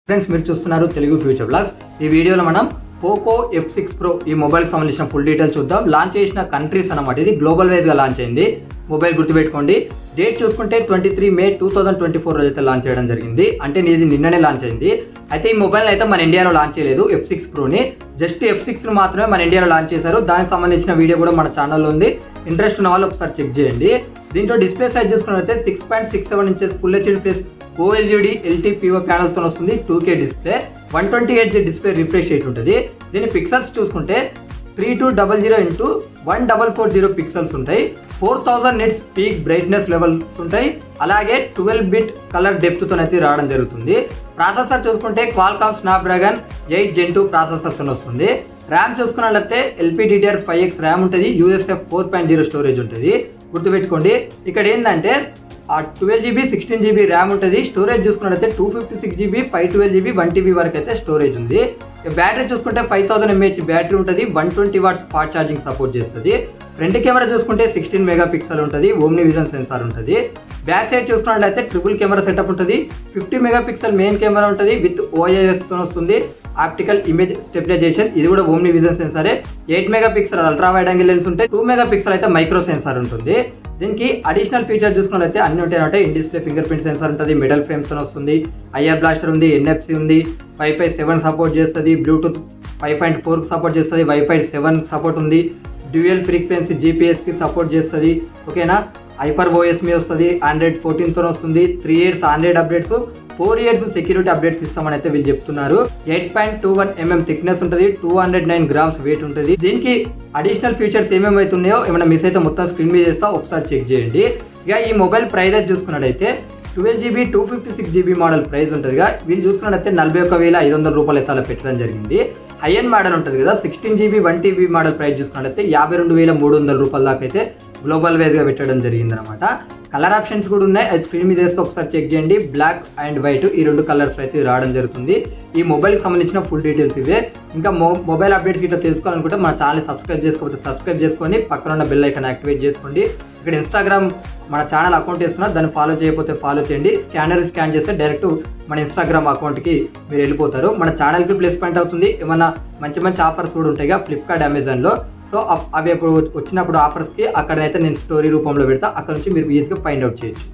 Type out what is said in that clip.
Friends మీరు చూస్తున్నారు Telugu future blogs. ఈ వీడియోలో మనం పోకో F6 Pro ఈ మొబైల్కి సంబంధించిన ఫుల్ డీటెయిల్స్ చూద్దాం. లాంచ్ చేసిన కంట్రీస్ అన్నమాట. ఇది గ్లోబల్ వైజ్గా లాంచ్ అయింది. మొబైల్ గుర్తుపెట్టుకోండి. డేట్ చూసుకుంటే 23 మే 2024 రోజు అయితే లాంచ్ చేయడం జరిగింది. అంటే ఇది నిన్ననే లాంచ్ అయింది. అయితే ఈ మొబైల్ అయితే మన ఇండియాలో లాంచ్ చేయలేదు. F6 Proని జస్ట్ F6 మాత్రమే మన ఇండియాలో లాంచ్ చేశారు. దానికి సంబంధించిన వీడియో కూడా మన ఛానల్లో ఉంది. ఇంట్రెస్ట్ ఉన్న వాళ్ళు ఒకసారి చెక్ చేయండి. దీంట్లో డిస్ప్లే సైజ్ చూసుకున్నట్లయితే 6.67 inches full HD plus OLED LTPO panel తో వస్తుంది. 2K display, 120Hz display refresh rate ఉంటుంది. దీని పిక్సెల్స్ చూసుకుంటే 3200 x 1440 పిక్సెల్స్ ఉంటాయి. 4000 నిట్స్ పీక్ బ్రైట్నెస్ లెవెల్స్ ఉంటాయి. అలాగే 12 బిట్ కలర్ డెప్త్ తో అయితే రావడం జరుగుతుంది. ప్రాసెసర్ చూసుకుంటే Qualcomm Snapdragon 8 Gen 2 ప్రాసెసర్ తో వస్తుంది. ర్యామ్ చూసుకున్నట్లయితే LPDDR5X ర్యామ్ ఉంటుంది. USF 4.0 స్టోరేజ్ ఉంటుంది. గుర్తుపెట్టుకోండి. ఇక్కడ ఏంటంటే 12GB 16GB ర్యామ్ ఉంటుంది. స్టోరేజ్ చూసుకున్నట్లయితే 256GB 512GB 1TB వరకు అయితే స్టోరేజ్ ఉంది. బ్యాటరీ చూసుకుంటే 5000 mAh బ్యాటరీ ఉంటుంది. 120 వాట్స్ ఫాస్ట్ ఛార్జింగ్ సపోర్ట్ చేస్తుంది. ఫ్రంట్ కెమెరా చూసుకుంటే 16 మెగాపిక్సెల్ ఉంటుంది. ఓమ్ని విజన్ సెన్సార్ ఉంటుంది. బ్యాక్ సైడ్ చూసుకున్నట్లయితే ట్రిపుల్ కెమెరా సెటప్ ఉంటుంది. 50 మెగాపిక్సెల్ మెయిన్ కెమెరా ఉంటుంది. విత్ OIS తో వస్తుంది. ఆప్టికల్ ఇమేజ్ స్టెబిలైజేషన్, ఇది కూడా ఓమ్ని విజన్ సెన్సారే. 8 megapixel ultra wide angle lens ఉంటాయి. 2 మెగాపిక్సెల్ అయితే మైక్రో సెన్సార్ ఉంటుంది. దీనికి అడిషనల్ ఫీచర్ చూసుకున్నట్లయితే అన్ని ఉంటాయి. In display finger print censor ఉంటుంది. మెటల్ ఫ్రేమ్స్ తో వస్తుంది. IR బ్లాస్టర్ ఉంది. NFC ఉంది. Wi-Fi 7 సపోర్ట్ చేస్తుంది. బ్లూటూత్ 5.4 సపోర్ట్ చేస్తుంది. Wi-Fi 7 సపోర్ట్ ఉంది. డ్యూయల్ ఫ్రీక్వెన్సీ GPS కి సపోర్ట్ చేస్తుంది. ఓకేనా. హైపర్ OS మీద వస్తుంది. Android 14 తో వస్తుంది. 3 years Android updates, 4 years security updates ఇస్తామని అయితే వీళ్ళు చెప్తున్నారు. 8.21 mm థిక్నెస్ ఉంటుంది. 209 grams వెయిట్ ఉంటుంది. దీనికి అడిషనల్ ఫీచర్స్ ఏమేమి ఉన్నాయో ఏమైనా మిస్ అయితే మొత్తం స్క్రీన్ మీద చేస్తా, ఒకసారి చెక్ చేయండి. ఇక ఈ మొబైల్ ప్రైస్ చూసుకున్నట్టయితే 12GB 256GB మోడల్ ప్రైస్ ఉంటుంది. వీళ్ళు చూసుకున్నట్లయితే 41,500 రూపాయలు అయితే అలా పెట్టడం జరిగింది. హై ఎండ్ మోడల్ ఉంటుంది కదా, 16GB 1TB మోడల్ ప్రైస్ చూసుకున్నట్లయితే 52,300 రూపాయల దాకా అయితే గ్లోబల్ వైజ్ గా పెట్టడం జరిగింది అనమాట. కలర్ ఆప్షన్స్ కూడా ఉన్నాయి. అది స్క్రీన్ మీద వేస్తే ఒకసారి చెక్ చేయండి. బ్లాక్ అండ్ వైట్ ఈ రెండు కలర్స్ అయితే రావడం జరుగుతుంది. ఈ మొబైల్ కి సంబంధించిన ఫుల్ డీటెయిల్స్ ఇవే. ఇంకా మొబైల్ అప్డేట్స్ ఇట్లా తెలుసుకోవాలనుకుంటే మన ఛానల్ సబ్స్క్రైబ్ చేసుకోకపోతే సబ్స్క్రైబ్ చేసుకొని పక్కన ఉన్న బెల్ ఐకాన్ యాక్టివేట్ చేసుకోండి. ఇక్కడ ఇన్స్టాగ్రామ్ మన ఛానల్ అకౌంట్ ఇస్తున్నారు, దాన్ని ఫాలో చేయకపోతే ఫాలో చేయండి. స్కాన్ చేస్తే డైరెక్ట్ మన ఇన్స్టాగ్రామ్ అకౌంట్కి మీరు వెళ్ళిపోతారు. మన ఛానల్కి ప్లస్ పాయింట్ అవుతుంది. ఏమన్నా మంచి మంచి ఆఫర్స్ కూడా ఉంటాయి ఫ్లిప్కార్ట్, అమెజాన్లో. సో అవి ఎప్పుడు వచ్చినప్పుడు ఆఫర్స్కి అక్కడైతే నేను స్టోరీ రూపంలో పెడతా. అక్కడ నుంచి మీరు ఈజీగా ఫైండ్ అవుట్ చేయొచ్చు.